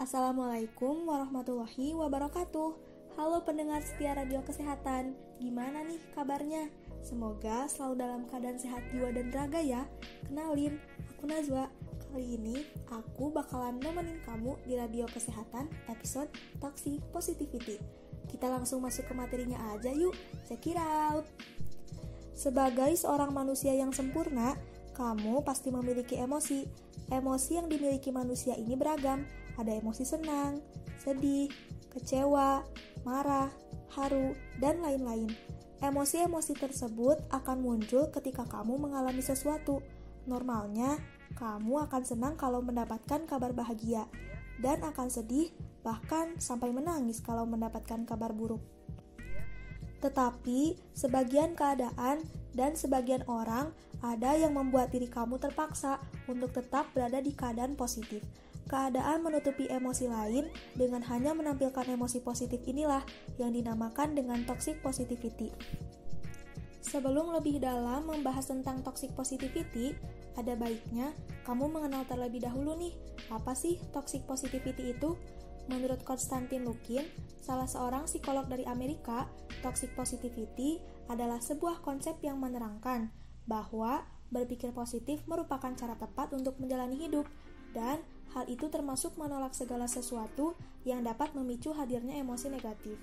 Assalamualaikum warahmatullahi wabarakatuh. Halo pendengar setia Radio Kesehatan, gimana nih kabarnya? Semoga selalu dalam keadaan sehat jiwa dan raga ya. Kenalin, aku Najwa. Kali ini aku bakalan nemenin kamu di Radio Kesehatan episode Toxic Positivity. Kita langsung masuk ke materinya aja yuk, check it out. Sebagai seorang manusia yang sempurna, kamu pasti memiliki emosi. Emosi yang dimiliki manusia ini beragam. Ada emosi senang, sedih, kecewa, marah, haru, dan lain-lain. Emosi-emosi tersebut akan muncul ketika kamu mengalami sesuatu. Normalnya, kamu akan senang kalau mendapatkan kabar bahagia, dan akan sedih, bahkan sampai menangis kalau mendapatkan kabar buruk. Tetapi, sebagian keadaan dan sebagian orang ada yang membuat diri kamu terpaksa untuk tetap berada di keadaan positif. Keadaan menutupi emosi lain dengan hanya menampilkan emosi positif inilah yang dinamakan dengan toxic positivity. Sebelum lebih dalam membahas tentang toxic positivity, ada baiknya kamu mengenal terlebih dahulu nih, apa sih toxic positivity itu? Menurut Konstantin Lukin, salah seorang psikolog dari Amerika, toxic positivity adalah sebuah konsep yang menerangkan bahwa berpikir positif merupakan cara tepat untuk menjalani hidup, dan hal itu termasuk menolak segala sesuatu yang dapat memicu hadirnya emosi negatif.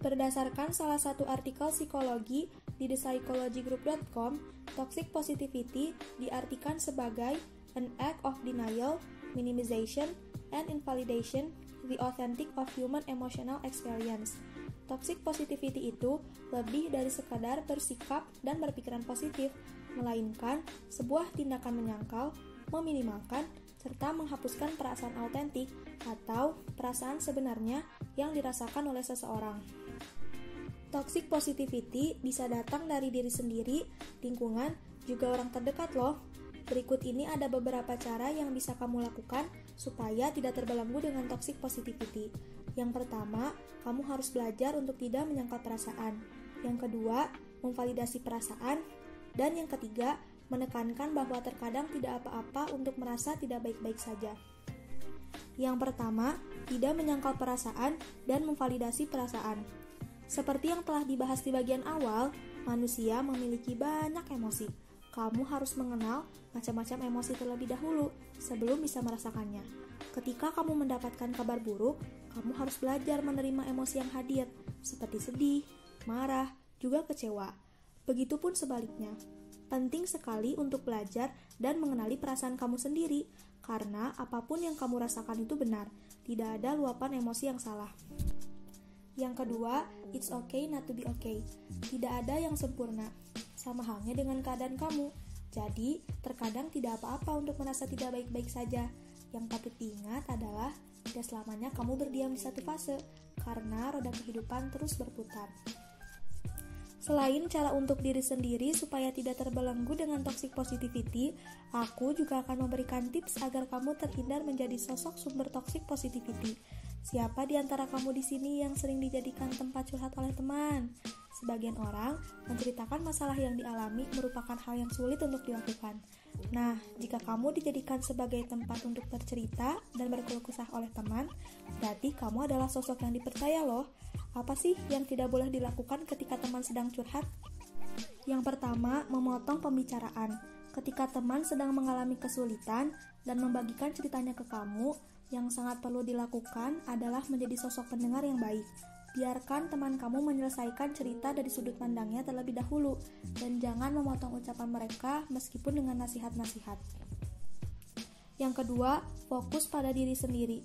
Berdasarkan salah satu artikel psikologi di thepsychologygroup.com, toxic positivity diartikan sebagai an act of denial, minimization, and invalidation the authentic of human emotional experience. Toxic positivity itu lebih dari sekadar bersikap dan berpikiran positif, melainkan sebuah tindakan menyangkal, meminimalkan, serta menghapuskan perasaan autentik atau perasaan sebenarnya yang dirasakan oleh seseorang. Toxic positivity bisa datang dari diri sendiri, lingkungan, juga orang terdekat loh. Berikut ini ada beberapa cara yang bisa kamu lakukan supaya tidak terbelenggu dengan toxic positivity. Yang pertama, kamu harus belajar untuk tidak menyangkal perasaan. Yang kedua, memvalidasi perasaan. Dan yang ketiga, menekankan bahwa terkadang tidak apa-apa untuk merasa tidak baik-baik saja. Yang pertama, tidak menyangkal perasaan dan memvalidasi perasaan. Seperti yang telah dibahas di bagian awal, manusia memiliki banyak emosi. Kamu harus mengenal macam-macam emosi terlebih dahulu sebelum bisa merasakannya. Ketika kamu mendapatkan kabar buruk, kamu harus belajar menerima emosi yang hadir, seperti sedih, marah, juga kecewa. Begitupun sebaliknya. Penting sekali untuk belajar dan mengenali perasaan kamu sendiri, karena apapun yang kamu rasakan itu benar, tidak ada luapan emosi yang salah. Yang kedua, it's okay not to be okay. Tidak ada yang sempurna, sama halnya dengan keadaan kamu. Jadi, terkadang tidak apa-apa untuk merasa tidak baik-baik saja. Yang patut diingat adalah, tidak selamanya kamu berdiam di satu fase, karena roda kehidupan terus berputar. Selain cara untuk diri sendiri supaya tidak terbelenggu dengan toxic positivity, aku juga akan memberikan tips agar kamu terhindar menjadi sosok sumber toxic positivity. Siapa di antara kamu di sini yang sering dijadikan tempat curhat oleh teman? Sebagian orang menceritakan masalah yang dialami merupakan hal yang sulit untuk dilakukan. Nah, jika kamu dijadikan sebagai tempat untuk bercerita dan berkeluh kesah oleh teman, berarti kamu adalah sosok yang dipercaya loh. Apa sih yang tidak boleh dilakukan ketika teman sedang curhat? Yang pertama, memotong pembicaraan. Ketika teman sedang mengalami kesulitan dan membagikan ceritanya ke kamu, yang sangat perlu dilakukan adalah menjadi sosok pendengar yang baik. Biarkan teman kamu menyelesaikan cerita dari sudut pandangnya terlebih dahulu, dan jangan memotong ucapan mereka meskipun dengan nasihat-nasihat. Yang kedua, fokus pada diri sendiri.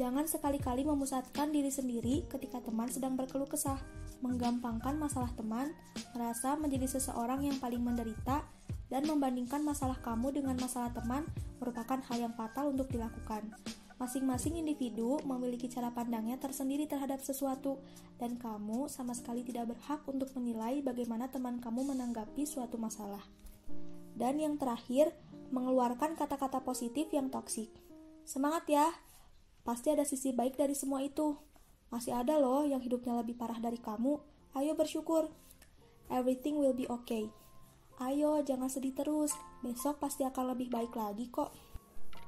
Jangan sekali-kali memusatkan diri sendiri ketika teman sedang berkeluh kesah, menggampangkan masalah teman, merasa menjadi seseorang yang paling menderita, dan membandingkan masalah kamu dengan masalah teman merupakan hal yang fatal untuk dilakukan. Masing-masing individu memiliki cara pandangnya tersendiri terhadap sesuatu, dan kamu sama sekali tidak berhak untuk menilai bagaimana teman kamu menanggapi suatu masalah. Dan yang terakhir, mengeluarkan kata-kata positif yang toksik. Semangat ya! Pasti ada sisi baik dari semua itu. Masih ada loh yang hidupnya lebih parah dari kamu. Ayo bersyukur. Everything will be okay. Ayo jangan sedih terus. Besok pasti akan lebih baik lagi kok.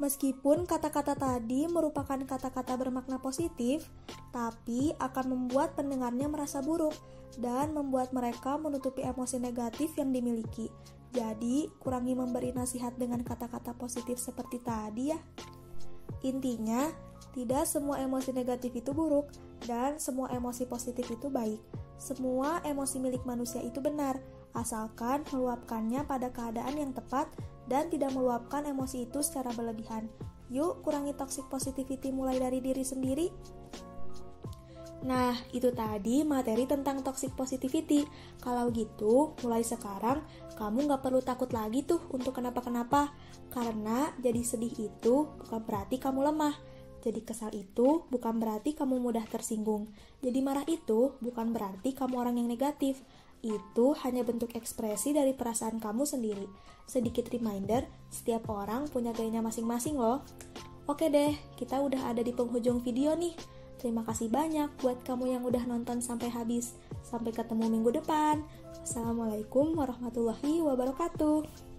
Meskipun kata-kata tadi merupakan kata-kata bermakna positif, tapi akan membuat pendengarnya merasa buruk dan membuat mereka menutupi emosi negatif yang dimiliki. Jadi, kurangi memberi nasihat dengan kata-kata positif seperti tadi ya. Intinya, tidak semua emosi negatif itu buruk dan semua emosi positif itu baik. Semua emosi milik manusia itu benar, asalkan meluapkannya pada keadaan yang tepat dan tidak meluapkan emosi itu secara berlebihan. Yuk, kurangi toxic positivity mulai dari diri sendiri. Nah, itu tadi materi tentang toxic positivity. Kalau gitu, mulai sekarang kamu gak perlu takut lagi tuh untuk kenapa-kenapa. Karena jadi sedih itu bukan berarti kamu lemah. Jadi kesal itu bukan berarti kamu mudah tersinggung. Jadi marah itu bukan berarti kamu orang yang negatif. Itu hanya bentuk ekspresi dari perasaan kamu sendiri. Sedikit reminder, setiap orang punya gayanya masing-masing loh. Oke deh, kita udah ada di penghujung video nih. Terima kasih banyak buat kamu yang udah nonton sampai habis. Sampai ketemu minggu depan. Assalamualaikum warahmatullahi wabarakatuh.